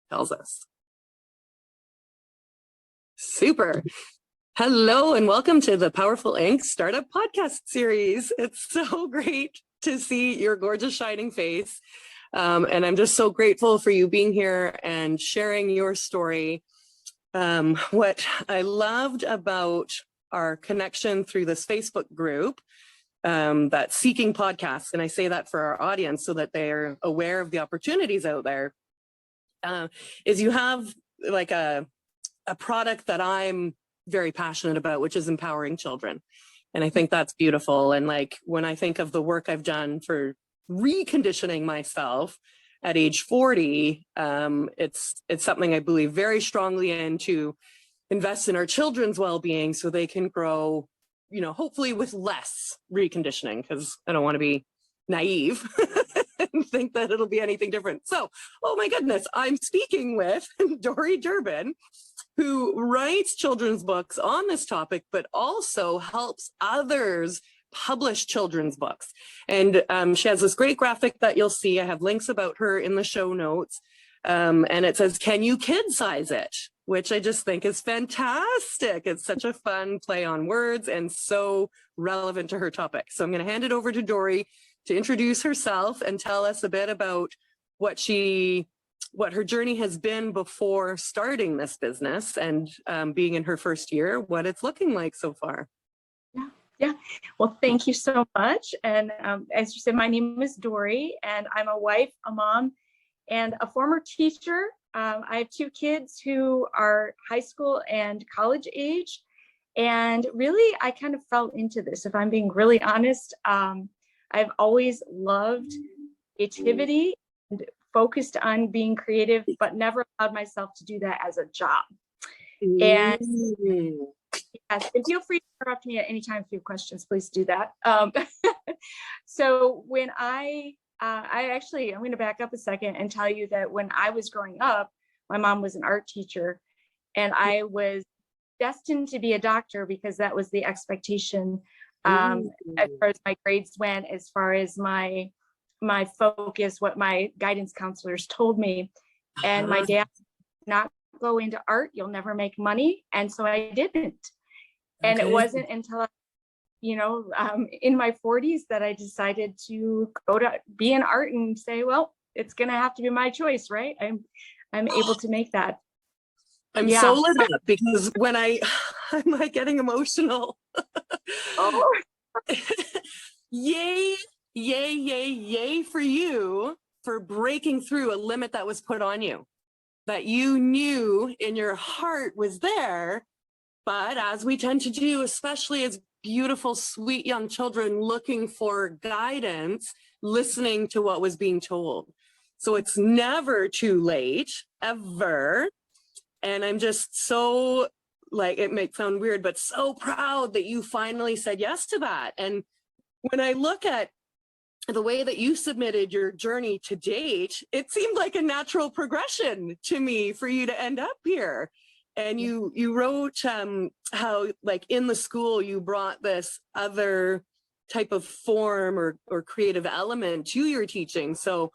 tells us. Super. Hello and welcome to the Powerful Inc. Startup Podcast Series. It's so great to see your gorgeous shining face. And I'm just so grateful for you being here and sharing your story. What I loved about our connection through this Facebook group, that's Seeking Podcasts, and I say that for our audience so that they're aware of the opportunities out there, is you have like a product that I'm very passionate about, which is empowering children. And I think that's beautiful. And like, when I think of the work I've done for reconditioning myself at age 40, it's something I believe very strongly in, to invest in our children's well-being so they can grow, you know, hopefully with less reconditioning, because I don't want to be naive and think that it'll be anything different. So, oh my goodness, I'm speaking with Dori Durbin, who writes children's books on this topic, but also helps others publish children's books. And she has this great graphic that you'll see. I have links about her in the show notes. And it says, "Can you kid size it?" Which I just think is fantastic. It's such a fun play on words and so relevant to her topic. So I'm going to hand it over to Dori to introduce herself and tell us a bit about what her journey has been before starting this business, and being in her first year, what it's looking like so far. Yeah. Well, thank you so much. And as you said, my name is Dori, and I'm a wife, a mom, and a former teacher. I have two kids who are high school and college age. And really, I kind of fell into this, if I'm being really honest. I've always loved creativity and focused on being creative, but never allowed myself to do that as a job. And yes, and feel free to interrupt me at any time if you have questions, please do that. So when I'm going to back up a second and tell you that when I was growing up, my mom was an art teacher, and I was destined to be a doctor because that was the expectation, as far as my grades went, as far as my focus, what my guidance counselors told me. And my dad did not go into art, you'll never make money. And so I didn't. And it wasn't until in my 40s that I decided to go to be in art and say, well, it's going to have to be my choice, right? I'm able to make that. I'm so lit up because when I'm like getting emotional. Oh. Yay, yay, yay, yay for you for breaking through a limit that was put on you, that you knew in your heart was there. But as we tend to do, especially as beautiful, sweet young children looking for guidance, listening to what was being told. So it's never too late, ever. And I'm just so, like, it may sound weird, but so proud that you finally said yes to that. And when I look at the way that you submitted your journey to date, it seemed like a natural progression to me for you to end up here. And you wrote how, like, in the school, you brought this other type of form or creative element to your teaching. So,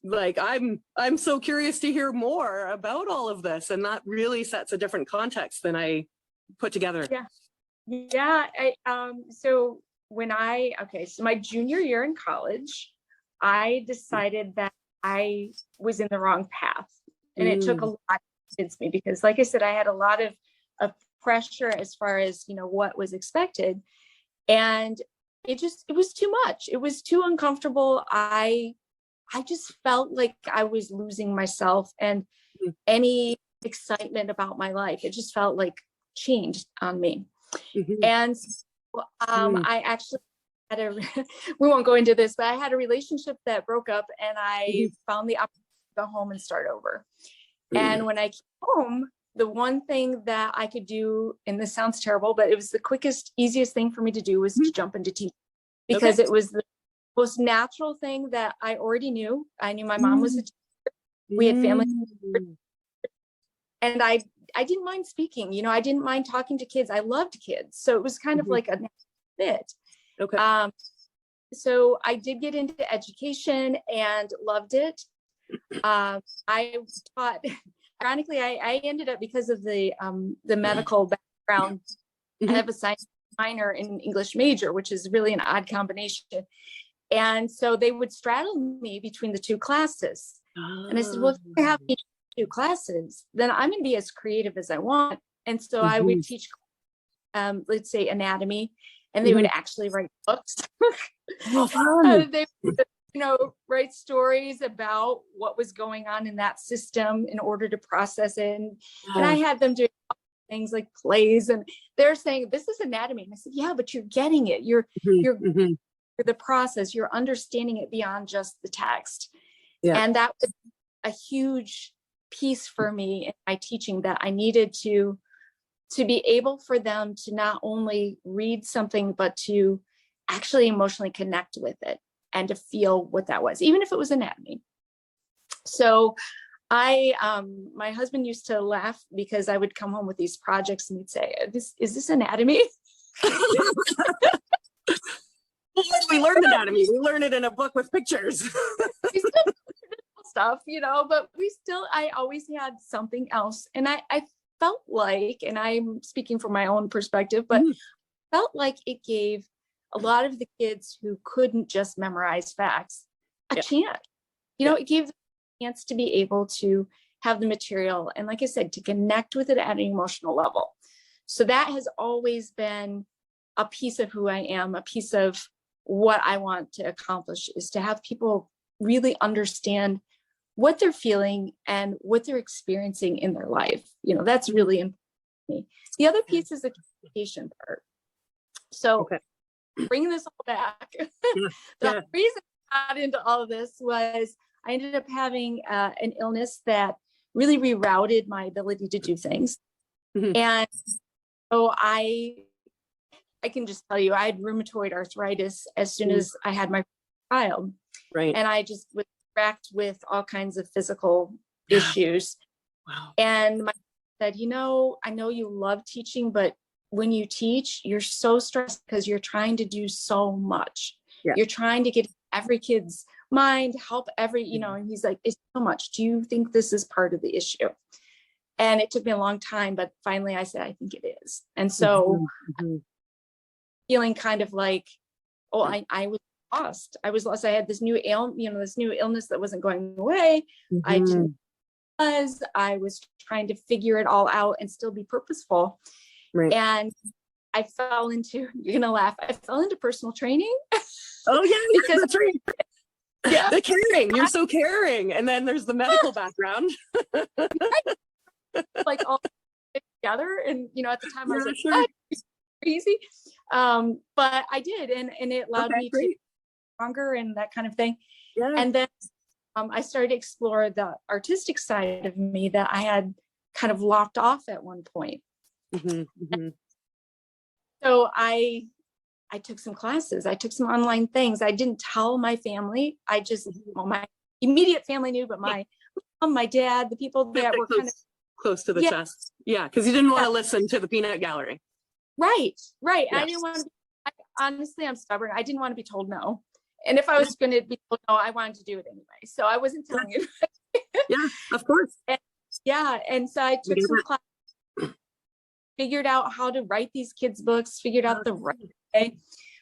like, I'm so curious to hear more about all of this, and that really sets a different context than I put together. So my junior year in college, I decided that I was in the wrong path, and it took a lot to convince me, because, like I said, I had a lot of pressure as far as what was expected, and it was too much. It was too uncomfortable. I just felt like I was losing myself and any excitement about my life. It just felt like changed on me. And I actually had we won't go into this, but I had a relationship that broke up, and I found the opportunity to go home and start over. And when I came home, the one thing that I could do, and this sounds terrible, but it was the quickest, easiest thing for me to do, was to jump into teaching, because it was the most natural thing that I already knew. I knew my mom was a teacher. We had family, and I didn't mind speaking. I didn't mind talking to kids. I loved kids, so it was kind of like a fit. So I did get into education and loved it. I taught ironically, I ended up, because of the medical background, I have a science minor and an English major, which is really an odd combination. And so they would straddle me between the two classes. And I said, well, if I have two classes, then I'm going to be as creative as I want. And so I would teach, let's say, anatomy, and they would actually write books. They would, write stories about what was going on in that system in order to process it. And I had them do things like plays, and they're saying, this is anatomy. And I said, yeah, but you're getting it. You're the process, you're understanding it beyond just the text. And that was a huge piece for me in my teaching, that I needed to be able for them to not only read something, but to actually emotionally connect with it and to feel what that was, even if it was anatomy. So my husband used to laugh because I would come home with these projects and he'd say, is this anatomy? We learned anatomy. We learned it in a book with pictures. Stuff, but I always had something else. And I felt like, and I'm speaking from my own perspective, but felt like it gave a lot of the kids who couldn't just memorize facts a chance. It gave them a chance to be able to have the material. And like I said, to connect with it at an emotional level. So that has always been a piece of who I am, a piece of what I want to accomplish, is to have people really understand what they're feeling and what they're experiencing in their life. That's really important to me. The other piece is the communication part. So bringing this all back, the reason I got into all of this was I ended up having an illness that really rerouted my ability to do things. And so I can just tell you, I had rheumatoid arthritis as soon as I had my child. Right. And I just was racked with all kinds of physical issues. Wow. And my said, I know you love teaching, but when you teach, you're so stressed because you're trying to do so much. You're trying to get every kid's mind, help every, and he's like, it's so much. Do you think this is part of the issue? And it took me a long time, but finally I said, I think it is. And so feeling kind of like, I was lost. I had this new illness that wasn't going away. I was trying to figure it all out and still be purposeful. Right. And I fell into, you're gonna laugh, I fell into personal training. Oh yeah, because that's right. Yeah, the caring. You're so caring. And then there's the medical background. Like all together. And at the time I was like, it's crazy. But I did, and it allowed me to be stronger and that kind of thing. Yeah. And then I started to explore the artistic side of me that I had kind of locked off at one point. So I took some classes. I took some online things. I didn't tell my family. I just, my immediate family knew, but my mom, my dad, the people that were kind of close to the chest. Yeah, because you didn't want to listen to the peanut gallery. Right. Yes. I didn't want to. Honestly, I'm stubborn. I didn't want to be told no. And if I was going to be told no, I wanted to do it anyway. So I wasn't telling you. Yeah, of course. And so I took some classes, figured out how to write these kids' books, figured out the right way,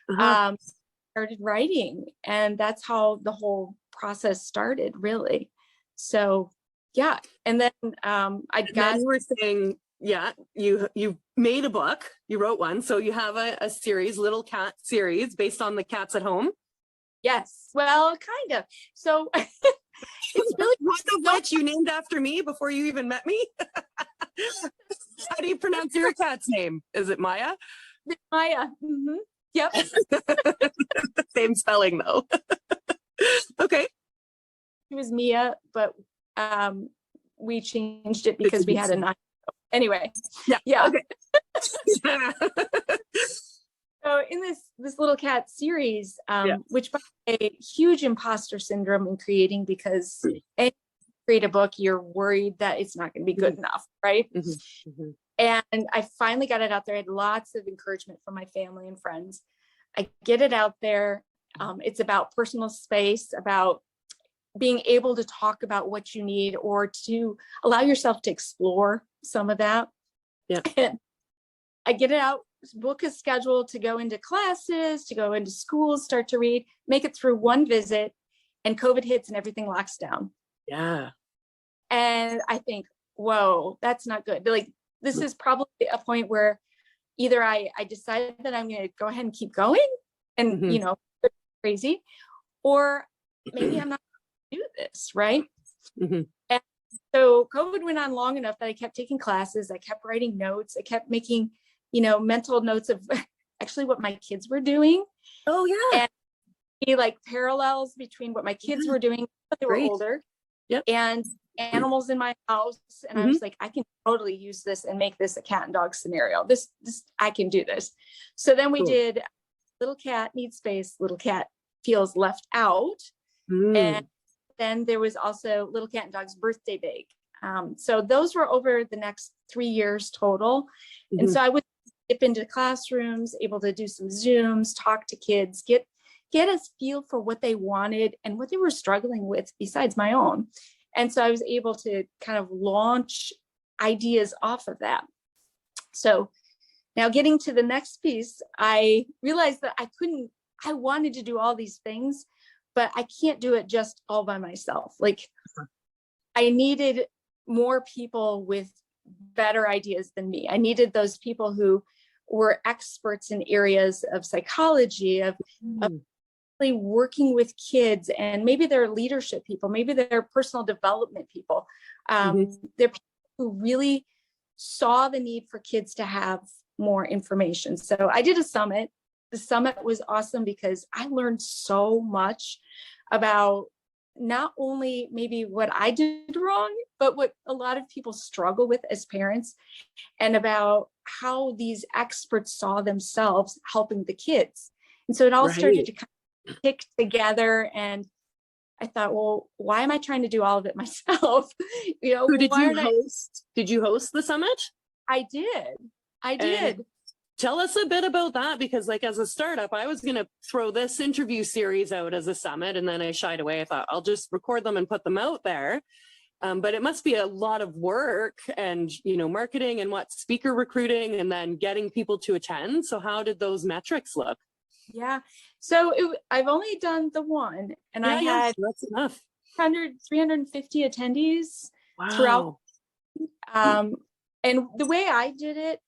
started writing. And that's how the whole process started, really. So, yeah. And then you were saying, you made a book, you wrote one. So you have a series, Little Cat series, based on the cats at home. Yes. Well, kind of. So it's really one of which you named after me before you even met me. How do you pronounce your cat's name? Is it Maya? Maya. Mm-hmm. Yep. Same spelling though. Okay. It was Mia, but we changed it because we had a 9. Anyway. Yeah. Okay. So in this Little Cat series, which by the way, huge imposter syndrome in creating, because any create a book, you're worried that it's not going to be good enough, right? And I finally got it out there. I had lots of encouragement from my family and friends. I get it out there. It's about personal space, about being able to talk about what you need or to allow yourself to explore some of that. Yeah. And I get it out, book a schedule to go into classes, to go into schools, start to read, make it through one visit, and COVID hits and everything locks down. Yeah. And I think, whoa, that's not good. Like, this is probably a point where either I decided that I'm going to go ahead and keep going and, Mhm. you know, crazy, or maybe I'm not going to do this, right? Mhm. And so COVID went on long enough that I kept taking classes. I kept writing notes. I kept making, you know, mental notes of actually what my kids were doing. Oh yeah. And like parallels between what my kids were doing when they were Great. older Yep. and animals in my house. And I was like, I can totally use this and make this a cat and dog scenario. This I can do this. So then we Cool. did little cat needs space, little cat feels left out. Mm. And then there was also little cat and dog's birthday bake. So those were over the next 3 years total. And so I would dip into classrooms, able to do some Zooms, talk to kids, get a feel for what they wanted and what they were struggling with besides my own. And so I was able to kind of launch ideas off of that. So now getting to the next piece, I realized that I wanted to do all these things, but I can't do it just all by myself. Like, I needed more people with better ideas than me. I needed those people who were experts in areas of psychology, of really working with kids, and maybe they're leadership people, maybe they're personal development people. They're people who really saw the need for kids to have more information. So I did a summit. The summit was awesome because I learned so much about not only maybe what I did wrong, but what a lot of people struggle with as parents, and about how these experts saw themselves helping the kids. And so it all started to kind of tick together. And I thought, well, why am I trying to do all of it myself? You know, Who did you host? Did you host the summit? I did. Tell us a bit about that, because like as a startup, I was going to throw this interview series out as a summit, and then I shied away. I thought I'll just record them and put them out there. But it must be a lot of work and, you know, marketing and what speaker recruiting and then getting people to attend. So how did those metrics look? Yeah. So I've only done the one, and I had that's enough. 350 attendees throughout. And the way I did it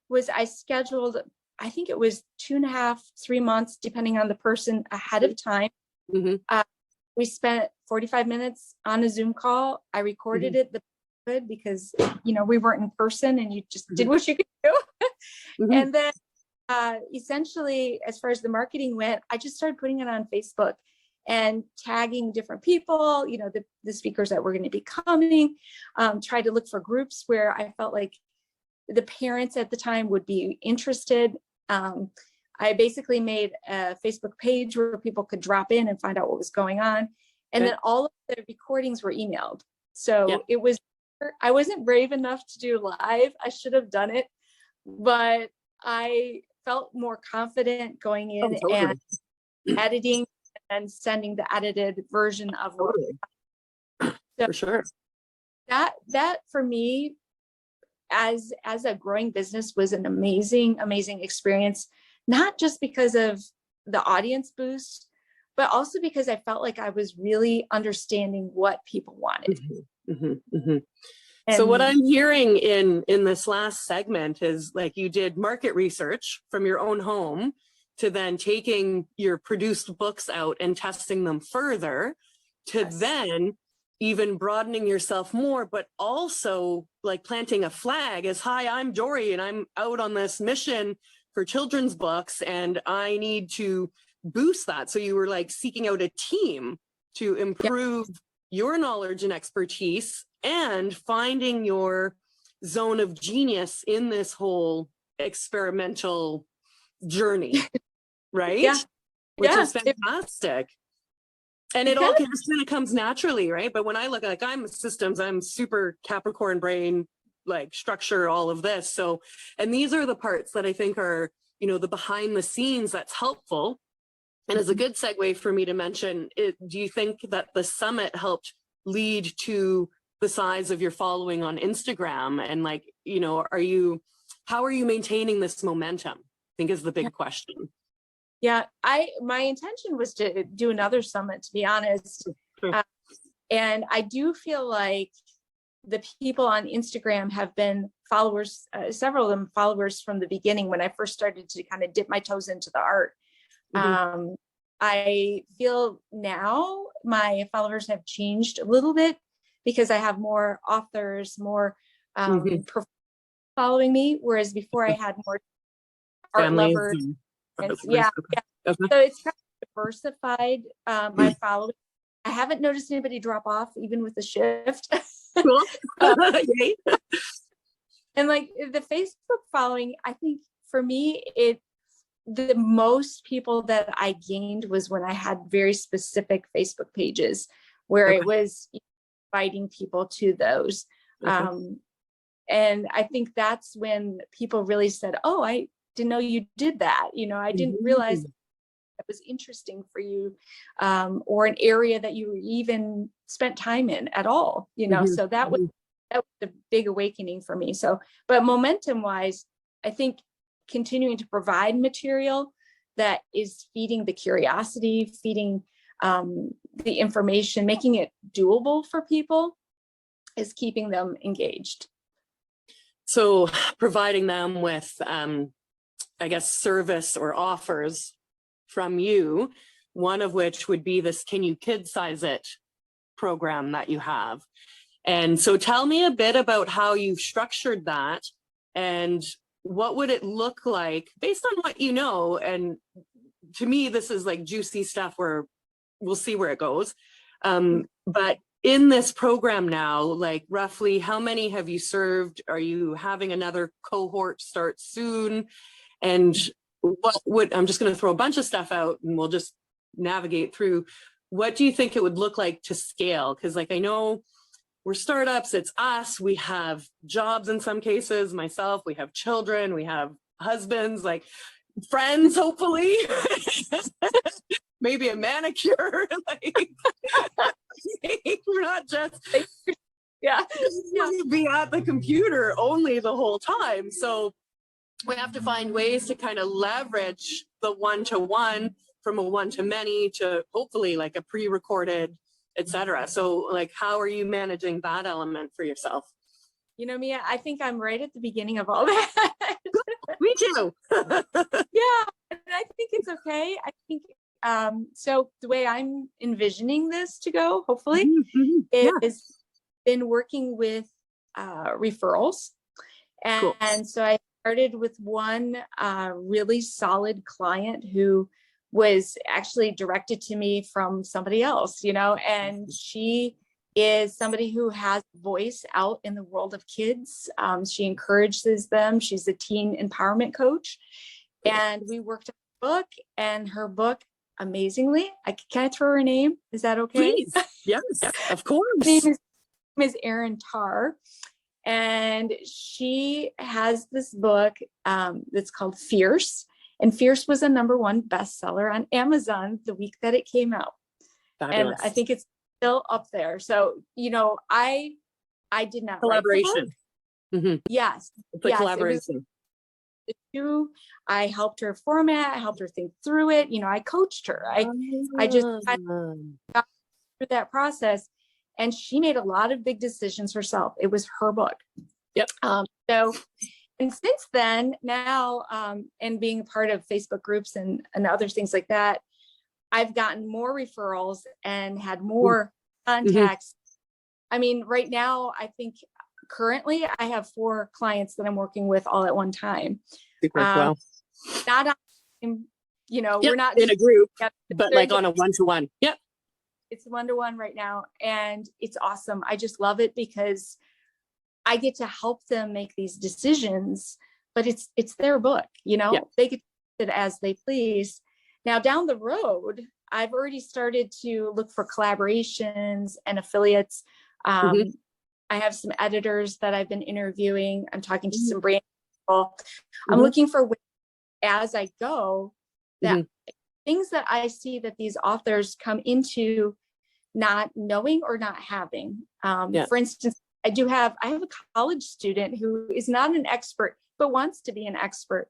was I scheduled, I think it was 2.5, 3 months, depending on the person, ahead of time. We spent 45 minutes on a Zoom call. I recorded it because, you know, we weren't in person and you just did what you could do. And then essentially, as far as the marketing went, I just started putting it on Facebook and tagging different people, you know, the speakers that were going to be coming, tried to look for groups where I felt like the parents at the time would be interested. I basically made a Facebook page where people could drop in and find out what was going on. And then all of the recordings were emailed. So it was, I wasn't brave enough to do live. I should have done it, but I felt more confident going in and editing and sending the edited version of it. So for sure. That for me, as a growing business, was an amazing experience, not just because of the audience boost, but also because I felt like I was really understanding what people wanted. So what I'm hearing in this last segment is like you did market research from your own home to then taking your produced books out and testing them further to then even broadening yourself more, but also like planting a flag as, hi, I'm Dori and I'm out on this mission for children's books and I need to boost that. So you were like seeking out a team to improve your knowledge and expertise and finding your zone of genius in this whole experimental journey, right? Which is fantastic. And it all just kind of comes naturally, right? But when I look, like I'm systems, I'm super Capricorn brain, like structure, all of this. So, and these are the parts that I think are, you know, the behind the scenes that's helpful. And as a good segue for me to mention, do you think that the summit helped lead to the size of your following on Instagram? And like, you know, how are you maintaining this momentum? I think is the big question. Yeah, my intention was to do another summit, to be honest. Sure. And I do feel like the people on Instagram have been followers, several of them followers from the beginning when I first started to kind of dip my toes into the art. I feel now my followers have changed a little bit because I have more authors, more following me, whereas before I had more art Families lovers. and Yeah. Okay. So it's kind of diversified my following. I haven't noticed anybody drop off even with the shift. Cool. And like the Facebook following, I think for me, the most people that I gained was when I had very specific Facebook pages where it was inviting people to those. And I think that's when people really said, oh, I didn't know you did that. You know, I didn't realize that was interesting for you, or an area that you even spent time in at all, you know. So that was a big awakening for me. So, but momentum wise, I think continuing to provide material that is feeding the curiosity, feeding the information, making it doable for people is keeping them engaged. So providing them with, I guess, service or offers from you, one of which would be this Can You Kid Size It program that you have. And so tell me a bit about how you've structured that and what would it look like based on what you know. And to me, this is like juicy stuff where we'll see where it goes. But in this program now, like roughly how many have you served? Are you having another cohort start soon? And I'm just going to throw a bunch of stuff out and we'll just navigate through. What do you think it would look like to scale? Because like, I know we're startups, it's us, we have jobs in some cases, myself, we have children, we have husbands, like friends, hopefully, maybe a manicure, like we're not just be at the computer only the whole time. So we have to find ways to kind of leverage the one-to-one from a one-to-many to hopefully like a pre-recorded, etc. So like, how are you managing that element for yourself? You know, Mia, I think I'm right at the beginning of all that. Me too. Yeah, and I think it's okay. I think so the way I'm envisioning this to go, hopefully, is been working with referrals. And so I started with one really solid client who was actually directed to me from somebody else, you know, and she is somebody who has voice out in the world of kids. She encourages them. She's a teen empowerment coach. And we worked on a book, and her book, amazingly, can I throw her name? Is that okay? Please. Yes, of course. Her name is Erin Tarr. And she has this book that's called Fierce. And Fierce was a #1 bestseller on Amazon the week that it came out. Fabulous. And I think it's still up there. So, you know, I did not collaboration. Yes. It's a collaboration. I helped her format, I helped her think through it. You know, I coached her. I just got through that process. And she made a lot of big decisions herself. It was her book. Yep. So, and since then, now, and being a part of Facebook groups and other things like that, I've gotten more referrals and had more contacts. I mean, right now, I think currently I have 4 clients that I'm working with all at one time. Super well. Not on, you know, we're not in a group, but like on a one-to-one. Yep. It's 1-to-1 right now. And it's awesome. I just love it because I get to help them make these decisions, but it's their book, you know, they get it as they please. Now down the road, I've already started to look for collaborations and affiliates. I have some editors that I've been interviewing. I'm talking to some brand people. I'm looking for ways as I go that things that I see that these authors come into not knowing or not having. For instance, I have a college student who is not an expert, but wants to be an expert.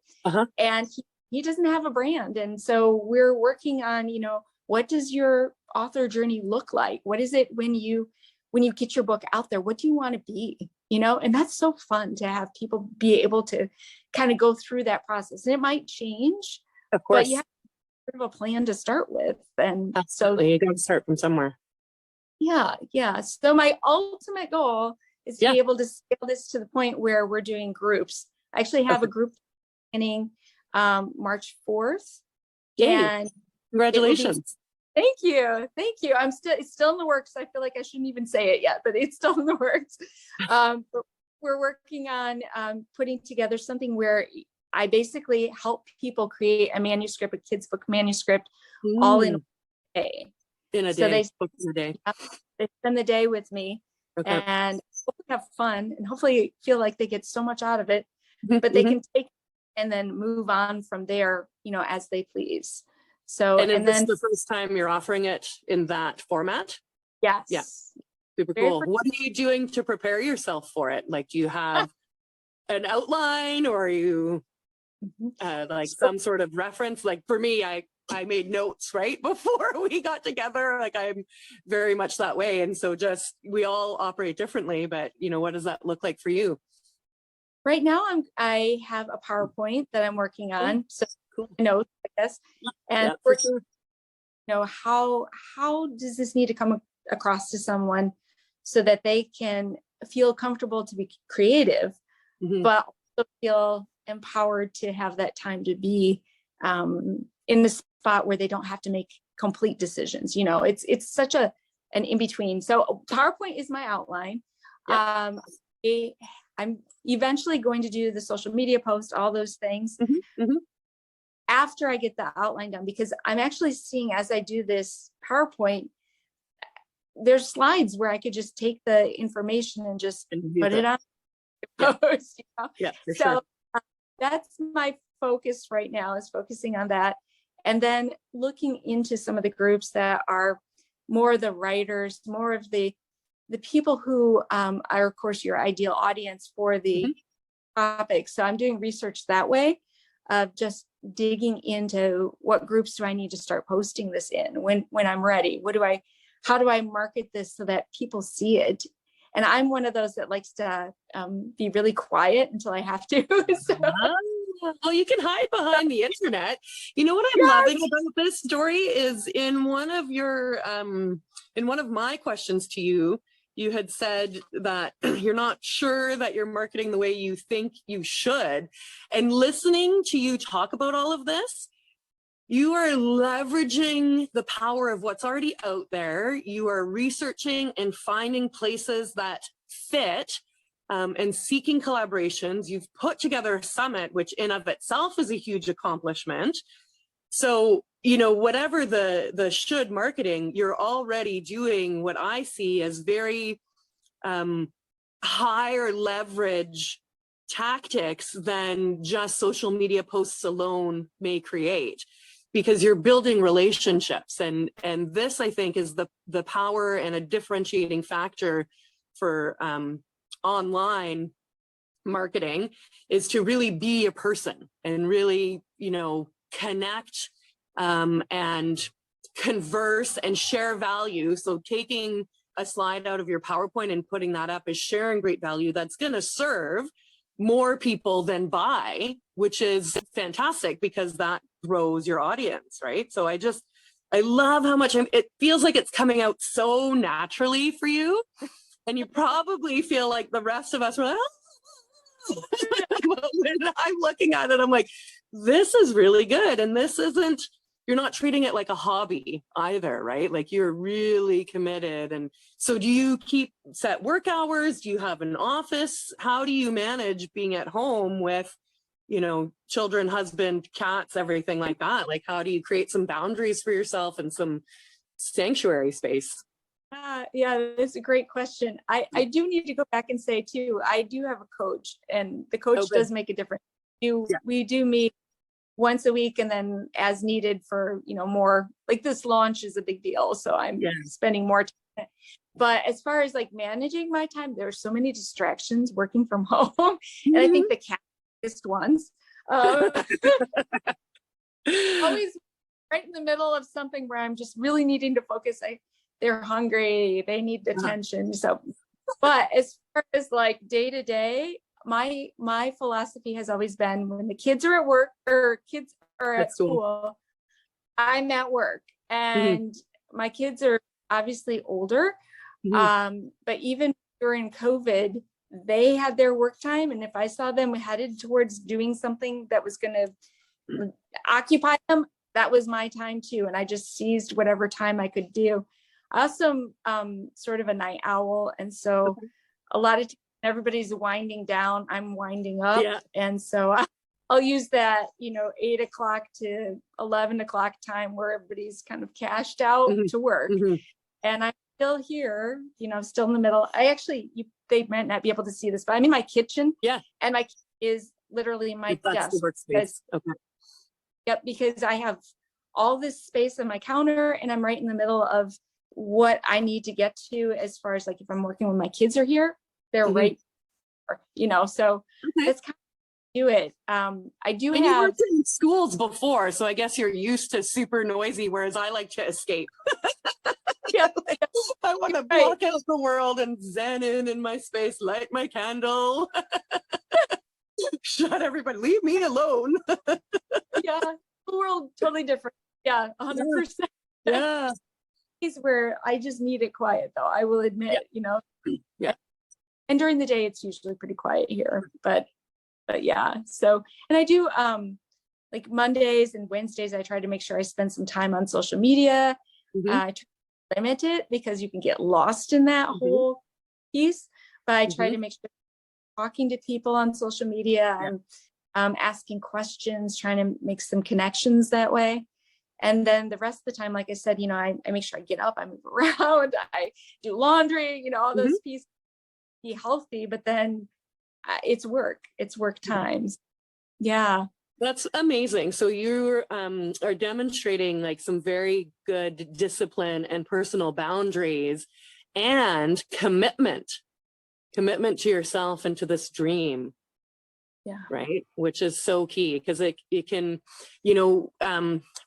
And he doesn't have a brand. And so we're working on, what does your author journey look like? What is it when you get your book out there? What do you want to be? And that's so fun to have people be able to kind of go through that process. And it might change, of course, but you have sort of a plan to start with. And absolutely, so you got to start from somewhere. Yeah. So my ultimate goal is to be able to scale this to the point where we're doing groups. I actually have a group beginning March 4th. Yay. And congratulations. Thank you. It's still in the works. I feel like I shouldn't even say it yet, but it's still in the works. But we're working on putting together something where I basically help people create a manuscript, a kid's book manuscript, all in a day. So they spend the day with me and hopefully have fun and hopefully feel like they get so much out of it, but they can take it and then move on from there, as they please. So, and this is the first time you're offering it in that format? Yes. Yeah. Super cool. What are you doing to prepare yourself for it? Like, do you have an outline, or are you some sort of reference? Like for me, I made notes right before we got together. Like I'm very much that way. And so we all operate differently, but what does that look like for you? Right now I have a PowerPoint that I'm working on. So cool. Notes, I guess. And working, how does this need to come across to someone so that they can feel comfortable to be creative, but also feel empowered to have that time to be in the spot where they don't have to make complete decisions. It's such an in-between. So PowerPoint is my outline. I'm eventually going to do the social media post, all those things after I get the outline done, because I'm actually seeing, as I do this PowerPoint, there's slides where I could just take the information and just put it on the post. Yeah, for sure. That's my focus right now, is focusing on that. And then looking into some of the groups that are more the writers, more of the people who are, of course, your ideal audience for the topic. So I'm doing research that way of just digging into what groups do I need to start posting this in when I'm ready. How do I market this so that people see it? And I'm one of those that likes to be really quiet until I have to. Well, you can hide behind the internet. You know what I'm loving about this, Dori, is in one of my questions to you, you had said that you're not sure that you're marketing the way you think you should. And listening to you talk about all of this, you are leveraging the power of what's already out there. You are researching and finding places that fit, and seeking collaborations. You've put together a summit, which in of itself is a huge accomplishment. So, whatever the should marketing, you're already doing what I see as very higher leverage tactics than just social media posts alone may create, because you're building relationships. And this, I think, is the power and a differentiating factor for online marketing, is to really be a person and really, connect and converse and share value. So taking a slide out of your PowerPoint and putting that up is sharing great value that's going to serve more people than buy, which is fantastic, because that grows your audience, right? So I love how much it feels like it's coming out so naturally for you. And you probably feel like the rest of us were like, oh. When I'm looking at it, I'm like, this is really good. And you're not treating it like a hobby either, right? Like you're really committed. And so do you keep set work hours? Do you have an office? How do you manage being at home with, children, husband, cats, everything like that? Like, how do you create some boundaries for yourself and some sanctuary space? Yeah, that's a great question. I do need to go back and say too, I do have a coach, and the coach does make a difference. We do meet once a week, and then as needed for, more, like this launch is a big deal. So I'm spending more time. But as far as like managing my time, there's so many distractions working from home. And I think the biggest ones, always right in the middle of something where I'm just really needing to focus. They're hungry, they need attention. So, but as far as like day to day, my philosophy has always been, when the kids are at work or kids are at school, I'm at work. And my kids are obviously older. But even during COVID, they had their work time. And if I saw them headed towards doing something that was going to occupy them, that was my time too. And I just seized whatever time I could do. I also sort of a night owl. And so a lot of times everybody's winding down, I'm winding up. And so I'll use that, 8 o'clock to 11 o'clock time where everybody's kind of cashed out to work. And I'm still here, still in the middle. They might not be able to see this, but I'm in my kitchen. And my kitchen is literally my desk. Because, because I have all this space on my counter, and I'm right in the middle of what I need to get to as far as like if I'm working when my kids are here, they're right, so that's kind of do it. I do and have you worked in schools before, so I guess you're used to super noisy, whereas I like to escape. I want to block out the world and zen in my space, light my candle, shut everybody, leave me alone. The world totally different. 100%. Is where I just need it quiet, though, I will admit. And during the day it's usually pretty quiet here, but so, and I do like Mondays and Wednesdays I try to make sure I spend some time on social media. I try to limit it because you can get lost in that whole piece, but I try to make sure I'm talking to people on social media and asking questions, trying to make some connections that way. And then the rest of the time, like I said, I make sure I get up, I move around, I do laundry, all those pieces, be healthy, but then it's work times. That's amazing. So you are demonstrating like some very good discipline and personal boundaries and commitment to yourself and to this dream. Right. Which is so key, because it can,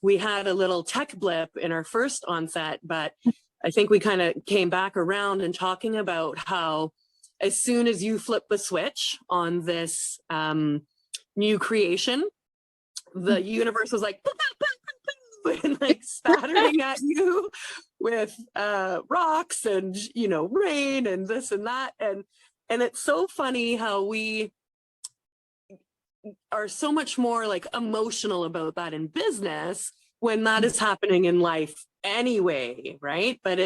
we had a little tech blip in our first onset, but I think we kind of came back around and talking about how as soon as you flip the switch on this new creation, the universe was like, and like spattering at you with rocks and, rain and this and that. And it's so funny how we are so much more like emotional about that in business when that is happening in life anyway, right? But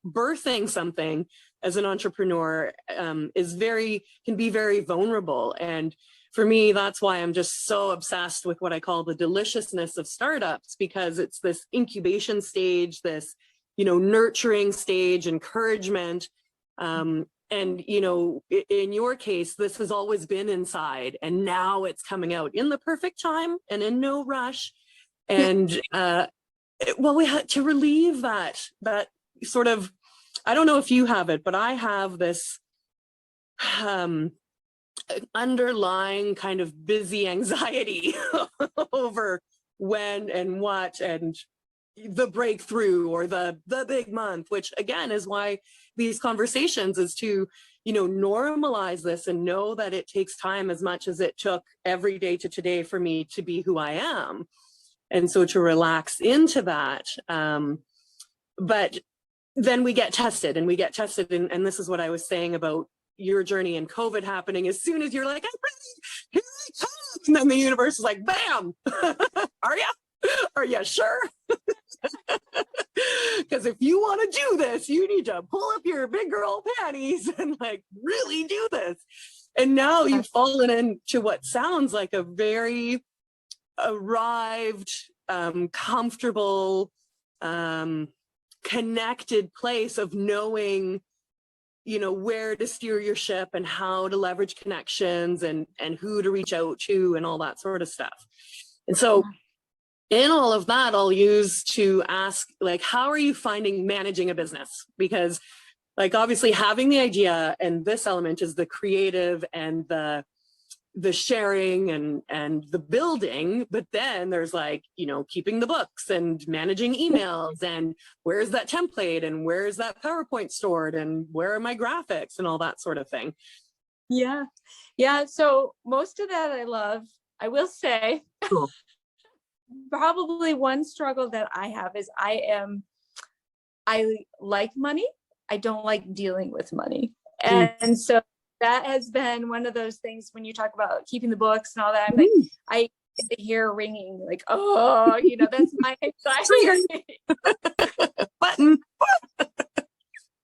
birthing something as an entrepreneur can be very vulnerable. And for me, that's why I'm just so obsessed with what I call the deliciousness of startups, because it's this incubation stage, this, nurturing stage, encouragement. And, in your case, this has always been inside, and now it's coming out in the perfect time and in no rush. And, we had to relieve that sort of, I don't know if you have it, but I have this underlying kind of busy anxiety over when and what and the breakthrough or the big month, which again is why these conversations is to, normalize this and know that it takes time as much as it took every day to today for me to be who I am. And so to relax into that. But then we get tested. And this is what I was saying about your journey and COVID happening. As soon as you're like, I'm ready, here I come. And then the universe is like, bam, are you sure? Because if you want to do this, you need to pull up your big girl panties and like really do this. And now you've fallen into what sounds like a very arrived, comfortable, connected place of knowing, where to steer your ship and how to leverage connections and who to reach out to and all that sort of stuff. And so in all of that, I'll use to ask, like, how are you finding managing a business? Because like, obviously having the idea, and this element is the creative and the sharing and the building, but then there's like, you know, keeping the books and managing emails and where's that template and where's that PowerPoint stored and where are my graphics and all that sort of thing. Yeah. Yeah. So most of that I love. I will say, Cool. probably one struggle that I have is I like money. I don't like dealing with money. And so that has been one of those things when you talk about keeping the books and all that. I'm like, I get the hair ringing, like, oh, you know, that's my anxiety. Button.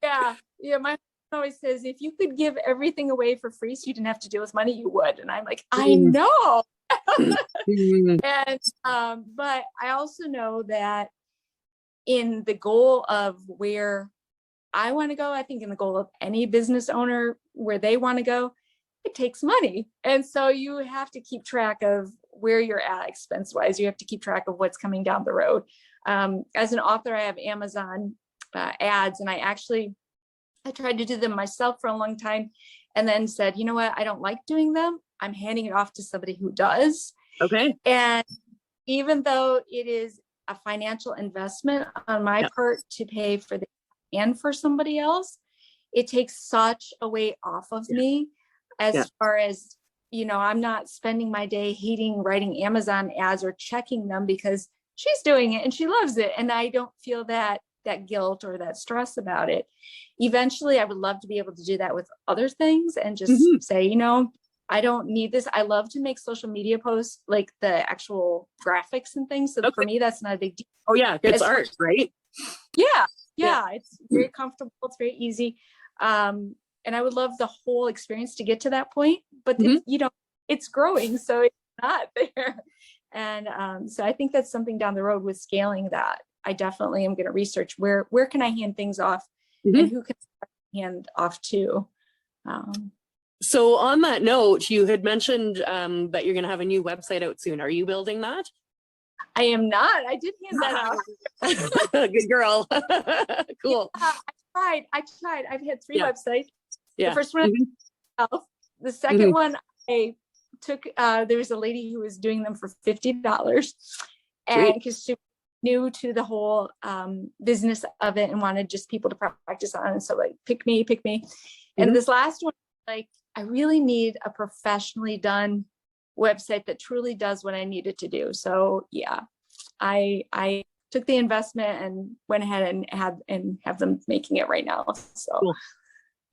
Yeah. Yeah. My husband always says, if you could give everything away for free so you didn't have to deal with money, you would. And I'm like, I know. And but I also know that in the goal of where I want to go, I think in the goal of any business owner where they want to go, it takes money. And so you have to keep track of where you're at expense wise. You have to keep track of what's coming down the road. As an author, I have Amazon ads, and I tried to do them myself for a long time and then said, you know what, I don't like doing them. I'm handing it off to somebody who does. Okay. And even though it is a financial investment on my part to pay for the and for somebody else, it takes such a weight off of me as far as, you know, I'm not spending my day hating writing Amazon ads or checking them because she's doing it and she loves it. And I don't feel that guilt or that stress about it. Eventually, I would love to be able to do that with other things and just say, you know, I don't need this. I love to make social media posts, like the actual graphics and things. So for me, that's not a big deal. Oh yeah, it's art, right? Yeah, it's very comfortable. It's very easy. And I would love the whole experience to get to that point, but you know, it's growing, so it's not there. And so I think that's something down the road with scaling that I definitely am going to research where can I hand things off and who can I hand off to. So on that note, you had mentioned that you're going to have a new website out soon. Are you building that? I am not. I did hand that off. Good girl. Cool. Yeah, I tried. I've had 3 websites. Yeah. The first one, the second one, I took, there was a lady who was doing them for $50. And because she was new to the whole business of it and wanted just people to practice on. And so like, pick me. And this last one, like, I really need a professionally done website that truly does what I needed to do. So yeah, I took the investment and went ahead and have them making it right now. So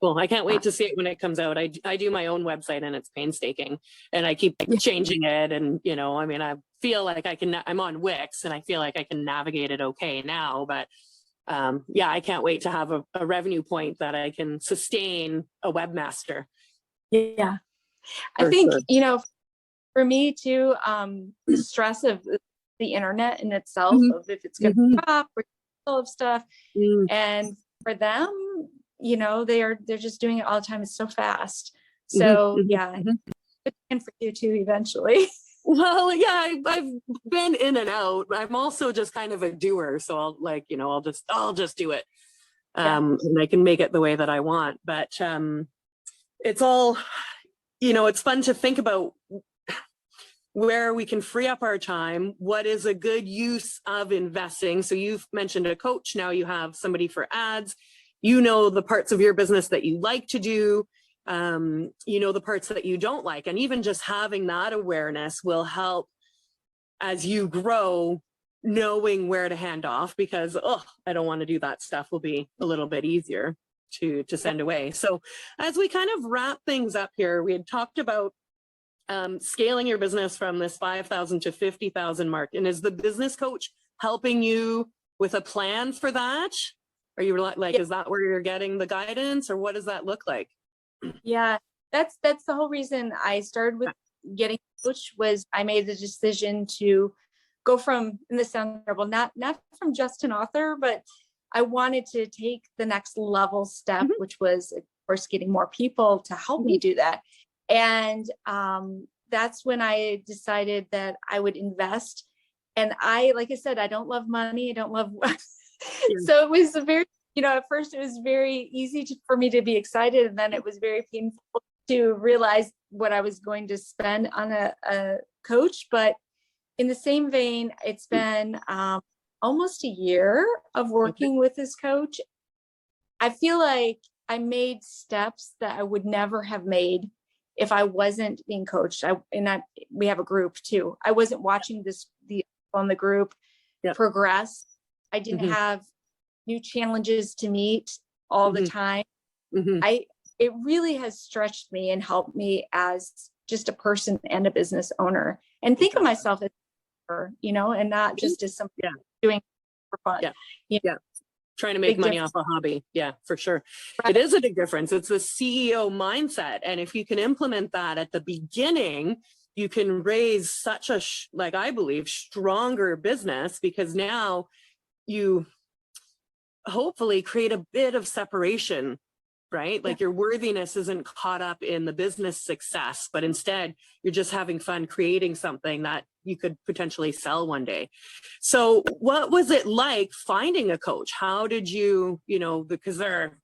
cool. I can't wait to see it when it comes out. I do my own website and it's painstaking and I keep changing it. And, you know, I mean, I feel like I'm on Wix and I feel like I can navigate it okay now, but yeah, I can't wait to have a revenue point that I can sustain a webmaster. Yeah. I think, you know, for me too, the stress of the internet in itself, of if it's going to drop or full of stuff. And for them, you know, they're just doing it all the time. It's so fast. So yeah, and for you too, eventually. Well, yeah, I've been in and out. I'm also just kind of a doer. So I'll like, you know, I'll just do it. And I can make it the way that I want. But it's all, you know, it's fun to think about where we can free up our time. What is a good use of investing? So you've mentioned a coach. Now you have somebody for ads. You know the parts of your business that you like to do. You know the parts that you don't like. And even just having that awareness will help as you grow, knowing where to hand off, because, I don't want to do that stuff will be a little bit easier to send away. So as we kind of wrap things up here, we had talked about scaling your business from this 5,000 to 50,000 mark. And is the business coach helping you with a plan for that? Are you like, is that where you're getting the guidance, or what does that look like? Yeah, that's the whole reason I started with getting a coach. Was I made the decision to go from, and this sounds terrible, not from just an author, but I wanted to take the next level step, which was of course getting more people to help me do that. And that's when I decided that I would invest. And like I said, I don't love money. I don't love, so it was a very, at first it was very easy for me to be excited. And then it was very painful to realize what I was going to spend on a coach. But in the same vein, it's been almost a year of working with this coach. I feel like I made steps that I would never have made if I wasn't being coached. We have a group too. I wasn't watching the group progress. I didn't have new challenges to meet all the time. It really has stretched me and helped me as just a person and a business owner, and think of myself as, and not just as something doing for fun. Trying to make money off a hobby. Yeah, for sure. It is a big difference. It's the CEO mindset. And if you can implement that at the beginning, you can raise such a, I believe, stronger business, because now you hopefully create a bit of separation, right? Like your worthiness isn't caught up in the business success, but instead you're just having fun creating something that you could potentially sell one day. So what was it like finding a coach? How did you, because they're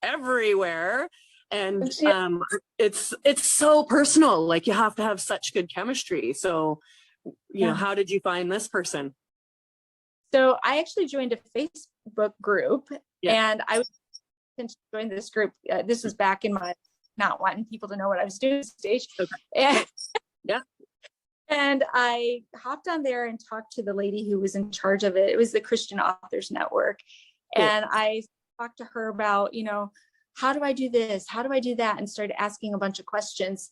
everywhere, and it's so personal, like you have to have such good chemistry. So, how did you find this person? So I actually joined a Facebook group, and I was to join this group. This was back in my not wanting people to know what I was doing stage. And I hopped on there and talked to the lady who was in charge of it. It was the Christian Authors Network. And I talked to her about, how do I do this? How do I do that? And started asking a bunch of questions.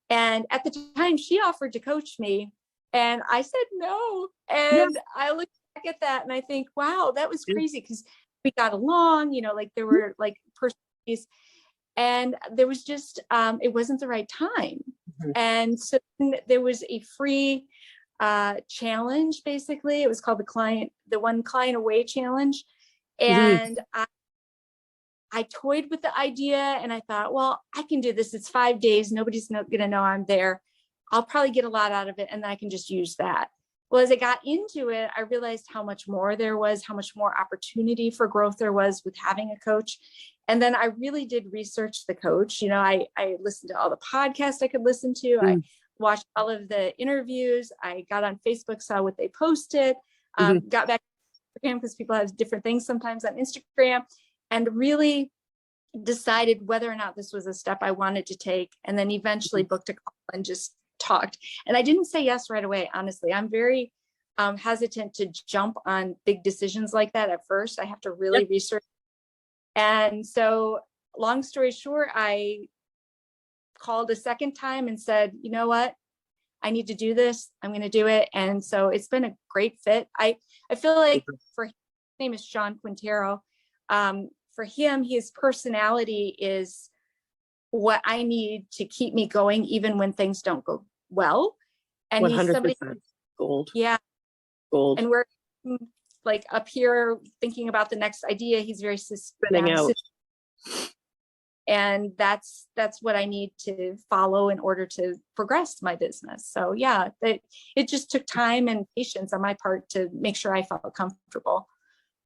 And at the time she offered to coach me, and I said no. And I look back at that and I think, wow, that was crazy, because we got along, there were personalities, and there was just, it wasn't the right time. And so there was a free challenge, basically. It was called the One Client Away Challenge. And I toyed with the idea, and I thought, well, I can do this. It's 5 days. Nobody's going to know I'm there. I'll probably get a lot out of it, and then I can just use that. Well, as I got into it, I realized how much more there was, how much more opportunity for growth there was with having a coach. And then I really did research the coach. I listened to all the podcasts I could listen to. I watched all of the interviews. I got on Facebook, saw what they posted, got back to Instagram, because people have different things sometimes on Instagram, and really decided whether or not this was a step I wanted to take. And then eventually booked a call and just talked. And I didn't say yes right away. Honestly, I'm very hesitant to jump on big decisions like that at first. I have to really research. And so, long story short, I called a second time and said, you know what? I need to do this. I'm going to do it. And so it's been a great fit. I feel like his name is Sean Quintero. For him, his personality is what I need to keep me going, even when things don't go well. And 100%. He's somebody, gold. Gold. And we're like up here thinking about the next idea. He's very spinning out. And that's what I need to follow in order to progress my business. So it just took time and patience on my part to make sure I felt comfortable.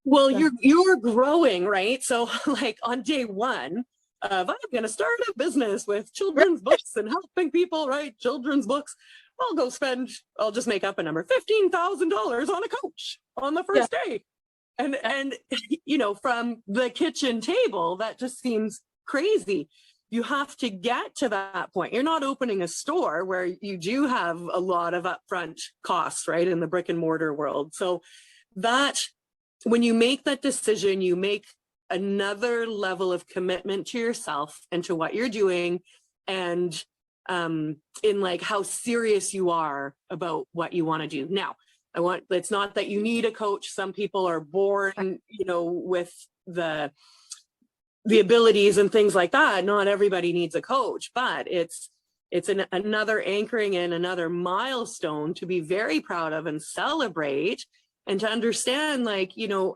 Well, you're growing, right? So like on day one of, I'm going to start a business with children's books and helping people write children's books, I'll just make up a number, $15,000 on a coach on the first day. And from the kitchen table, that just seems crazy. You have to get to that point. You're not opening a store where you do have a lot of upfront costs, right, in the brick and mortar world. So that, when you make that decision, you make another level of commitment to yourself and to what you're doing, and in like how serious you are about what you want to do. Now, it's not that you need a coach. Some people are born, with the abilities and things like that. Not everybody needs a coach, but it's another anchoring in, another milestone to be very proud of and celebrate, and to understand,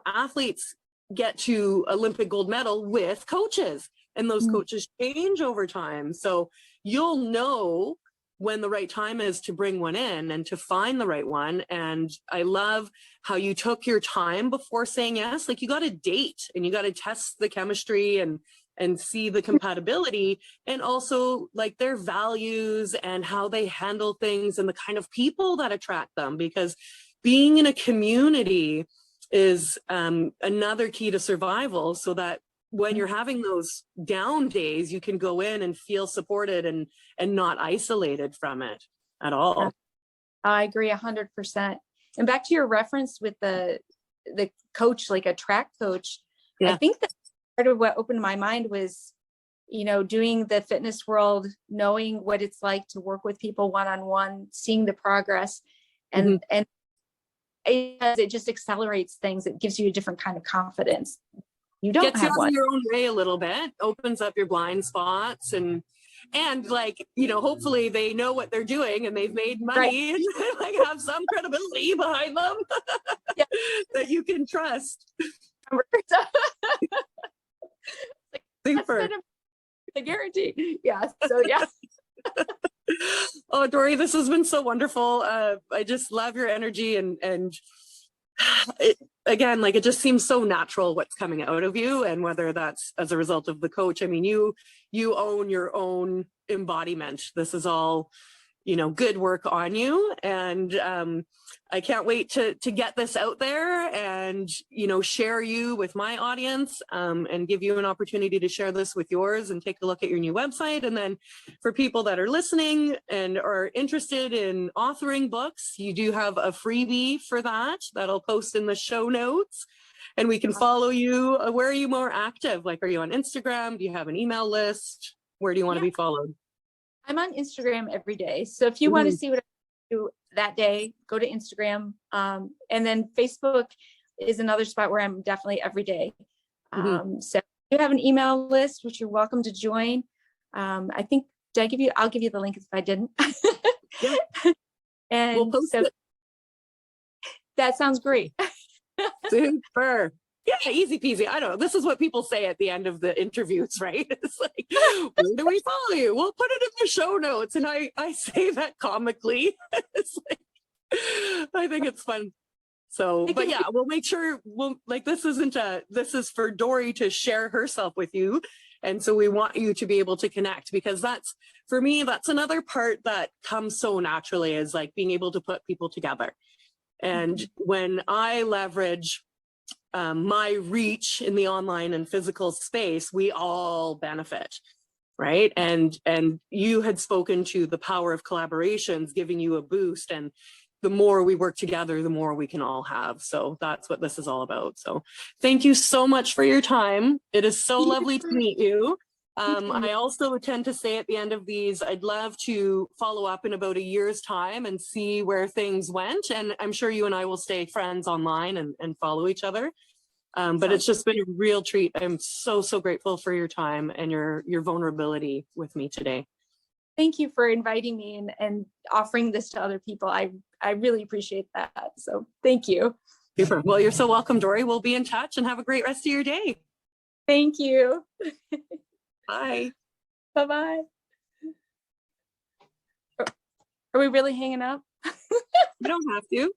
athletes get to Olympic gold medal with coaches, and those coaches change over time. So you'll know when the right time is to bring one in and to find the right one. And I love how you took your time before saying yes. Like, you got to date and you got to test the chemistry and see the compatibility, and also like their values and how they handle things and the kind of people that attract them, because being in a community is another key to survival, so that when you're having those down days, you can go in and feel supported and not isolated from it at all. I agree 100%. And back to your reference with the coach, like a track coach, Yeah. I think that part of what opened my mind was, doing the fitness world, knowing what it's like to work with people one-on-one, seeing the progress, and it just accelerates things. It gives you a different kind of confidence. You don't gets have you out one. of your own way a little bit, opens up your blind spots, and like, hopefully they know what they're doing and they've made money, right, and like have some credibility behind them Yeah. that you can trust. Super. I guarantee. Yeah. So yeah. Oh, Dori, this has been so wonderful. I just love your energy, and again, like, it just seems so natural what's coming out of you, and whether that's as a result of the coach. I mean, you own your own embodiment. This is all, good work on you, and I can't wait to get this out there and, share you with my audience, and give you an opportunity to share this with yours, and take a look at your new website. And then for people that are listening and are interested in authoring books, you do have a freebie for that that'll post in the show notes, and we can follow you. Where are you more active? Like, are you on Instagram? Do you have an email list? Where do you want to be followed? I'm on Instagram every day. So if you want to see what I do that day, go to Instagram. And then Facebook is another spot where I'm definitely every day. So you have an email list, which you're welcome to join. I think, I'll give you the link if I didn't. Yeah. And we'll post it. That sounds great. Super. Yeah, easy peasy. I don't know. This is what people say at the end of the interviews, right? It's like, where do we follow you? We'll put it in the show notes. And I say that comically. It's like, I think it's fun. So, but yeah, we'll make sure this is for Dori to share herself with you. And so we want you to be able to connect, because for me, that's another part that comes so naturally, is like being able to put people together. And when I leverage my reach in the online and physical space, we all benefit, right? And you had spoken to the power of collaborations giving you a boost, and the more we work together, the more we can all have. So that's what this is all about. So thank you so much for your time. It is so lovely to meet you. I also tend to say at the end of these, I'd love to follow up in about a year's time and see where things went. And I'm sure you and I will stay friends online and follow each other. But it's just been a real treat. I'm so grateful for your time and your vulnerability with me today. Thank you for inviting me and offering this to other people. I really appreciate that. So thank you. Super. Well, you're so welcome, Dori. We'll be in touch, and have a great rest of your day. Thank you. Bye. Bye-bye. Are we really hanging up? You don't have to.